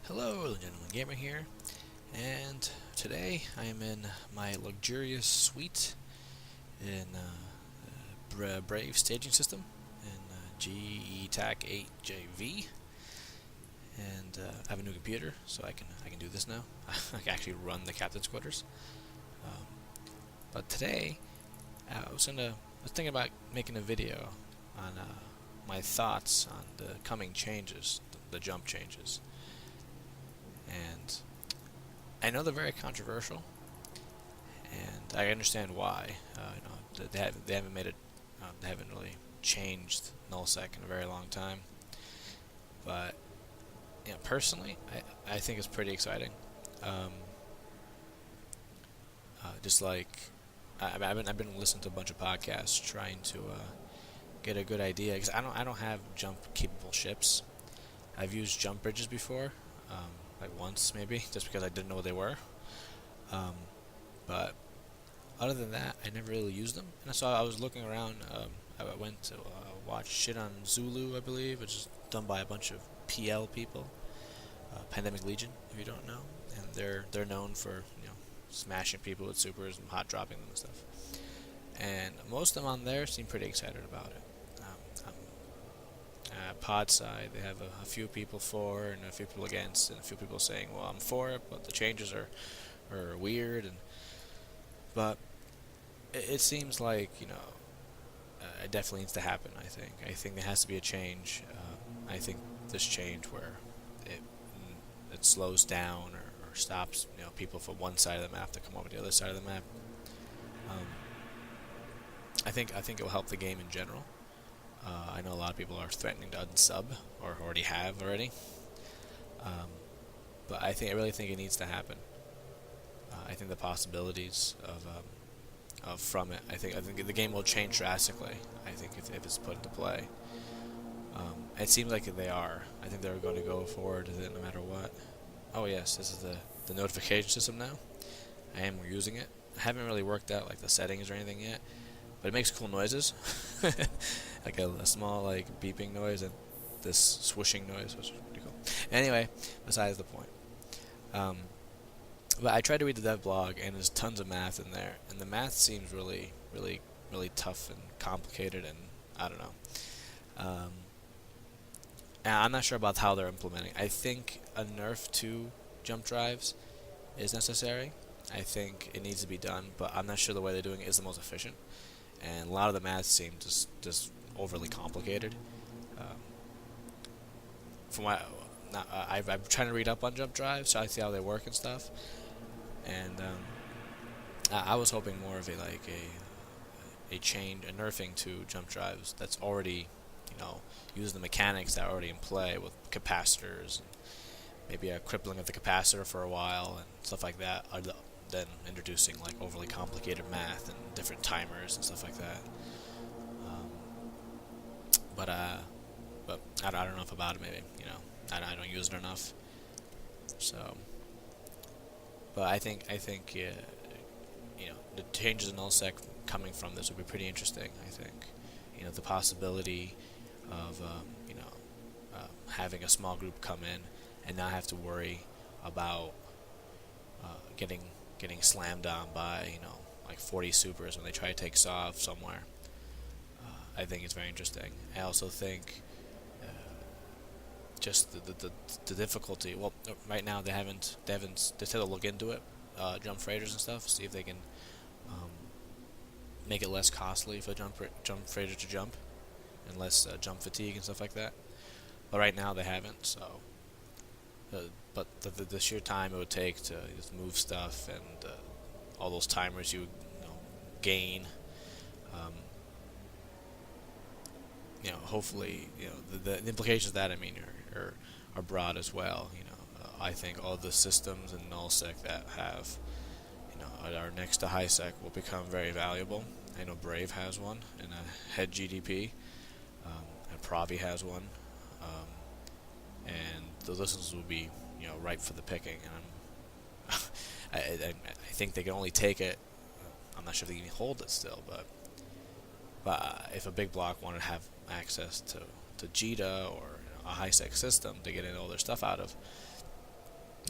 Hello, Gentleman Gamer here, and today I am in my luxurious suite in Brave staging system in GE 8JV, and I have a new computer, so I can do this now. I can actually run the captain's quarters. Um, but today I was thinking about making a video on my thoughts on the coming changes, the jump changes, and I know they're very controversial, and I understand why. They haven't made it. They haven't really changed nullsec in a very long time. But personally, I think it's pretty exciting. Um, just like I've been listening to a bunch of podcasts trying to get a good idea because I don't have jump capable ships. I've used jump bridges before, like once maybe, just because I didn't know what they were. Um, but other than that, I never really used them. And so I was looking around. I went to watch shit on Zulu, I believe, which is done by a bunch of PL people, Pandemic Legion, if you don't know, and they're known for smashing people with supers and hot dropping them and stuff. And most of them on there seem pretty excited about it. Pod side, they have a few people for and a few people against, and a few people saying, "Well, I'm for it, but the changes are weird." And but it seems like it definitely needs to happen. I think there has to be a change. I think this change where it it slows down or stops people from one side of the map to come over to the other side of the map. Um, I think it will help the game in general. I know a lot of people are threatening to unsub or already have already. Um, but I really think it needs to happen. I think the possibilities of from it. I think the game will change drastically. I think if it's put into play. It seems like they are. I think they're going to go forward with it no matter what. Oh yes, this is the notification system now. I am using it. I haven't really worked out like the settings or anything yet, but it makes cool noises, like a small like beeping noise and this swooshing noise, which is pretty cool. Anyway, besides the point. Um, but I tried to read the dev blog, and there's tons of math in there, and the math seems really, really, really tough and complicated, and I don't know. Um, and I'm not sure about how they're implementing. I think a nerf to jump drives is necessary. I think it needs to be done, but I'm not sure the way they're doing it is the most efficient. And a lot of the math seemed just overly complicated. Um, from what I'm trying to read up on jump drives, so I see how they work and stuff. And I was hoping more of a change, a nerfing to jump drives that's already using the mechanics that are already in play with capacitors and maybe a crippling of the capacitor for a while and stuff like that, than introducing like overly complicated math and different timers and stuff like that. Um, but I don't know enough about it. Maybe I don't use it enough. So, but I think the changes in nullsec coming from this would be pretty interesting. I think the possibility of having a small group come in and not have to worry about getting slammed on by like 40 supers when they try to take Sov somewhere. I think it's very interesting. I also think just the difficulty. Well, right now they said they'll look into it, jump freighters and stuff, see if they can um, make it less costly for jump freighter to jump and less jump fatigue and stuff like that. But right now they haven't. So, but the sheer time it would take to just move stuff and all those timers you gain. Um, hopefully, the implications of that are broad as well. I think all the systems in nullsec that have are next to highsec will become very valuable. I know Brave has one in a head GDP, and Pravi has one, and the listens will be ripe for the picking. And I think they can only take it. I'm not sure if they can hold it still, but if a big block wanted to have access to JITA or a high-sec system to get all their stuff out of,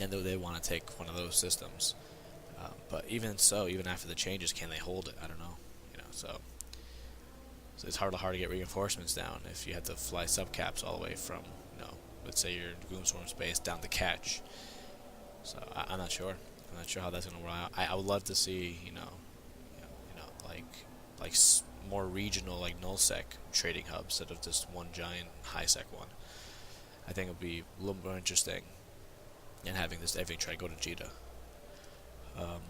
and they want to take one of those systems. But even so, even after the changes, can they hold it? I don't know. So it's hard to get reinforcements down if you have to fly subcaps all the way from, let's say you're in Gloomstorm space down to catch. So I'm not sure. I'm not sure how that's gonna work out. I would love to see, like more regional, like nullsec trading hubs instead of just one giant high sec one. I think it would be a little more interesting than having everything try to go to Jita. Um,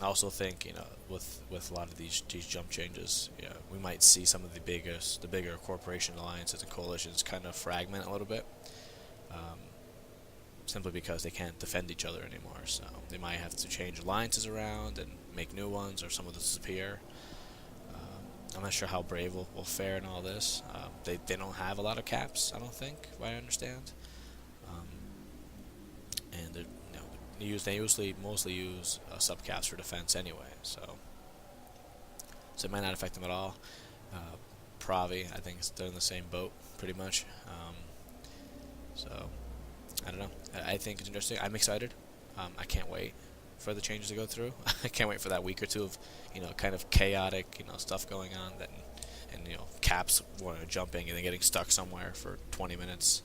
I also think, with a lot of these jump changes, we might see some of the bigger corporation alliances and coalitions kind of fragment a little bit, um, simply because they can't defend each other anymore. So they might have to change alliances around and make new ones, or some will disappear. I'm not sure how Brave will fare in all this. They don't have a lot of caps, I don't think, what I understand. Um, and they usually mostly use subcaps for defense anyway, so it might not affect them at all. Pravi, I think they're in the same boat pretty much. So I don't know. I think it's interesting. I'm excited. I can't wait for the changes to go through. I can't wait for that week or two of kind of chaotic stuff going on, and caps jumping and then getting stuck somewhere for 20 minutes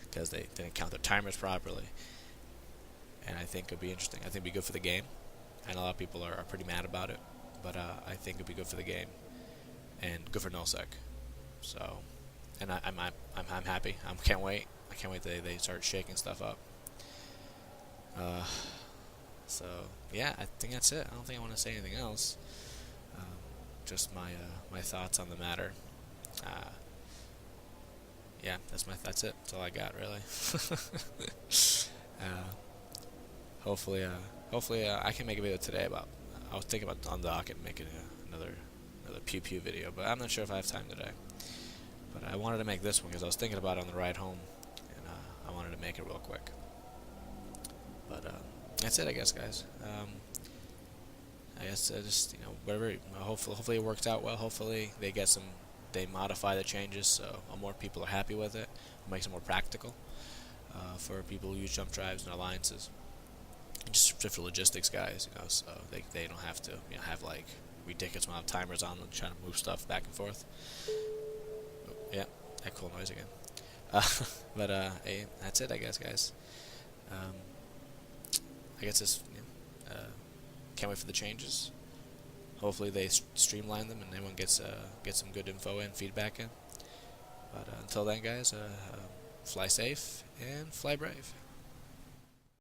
because they didn't count their timers properly. And I think it'd be interesting. I think it'd be good for the game. I know a lot of people are pretty mad about it, but I think it'd be good for the game and good for nullsec. So, and I'm happy. I can't wait. I can't wait that they start shaking stuff up. So yeah, I think that's it. I don't think I want to say anything else. Just my thoughts on the matter. Yeah, that's it. That's all I got, really. Hopefully, I can make a video today about. I was thinking about on docket making another pew pew video, but I'm not sure if I have time today. But I wanted to make this one because I was thinking about it on the ride home, and I wanted to make it real quick. But that's it, I guess, guys. I guess just whatever. Hopefully it works out well. Hopefully they modify the changes so more people are happy with it. It makes it more practical for people who use jump drives and alliances. And just for logistics guys, so they don't have to have like ridiculous amount of timers on them trying to move stuff back and forth. Oh, yeah, that cool noise again. But hey, that's it, I guess, guys. I guess this. Can't wait for the changes. Hopefully they streamline them and everyone gets some good info and feedback in. But until then, guys, fly safe and fly brave.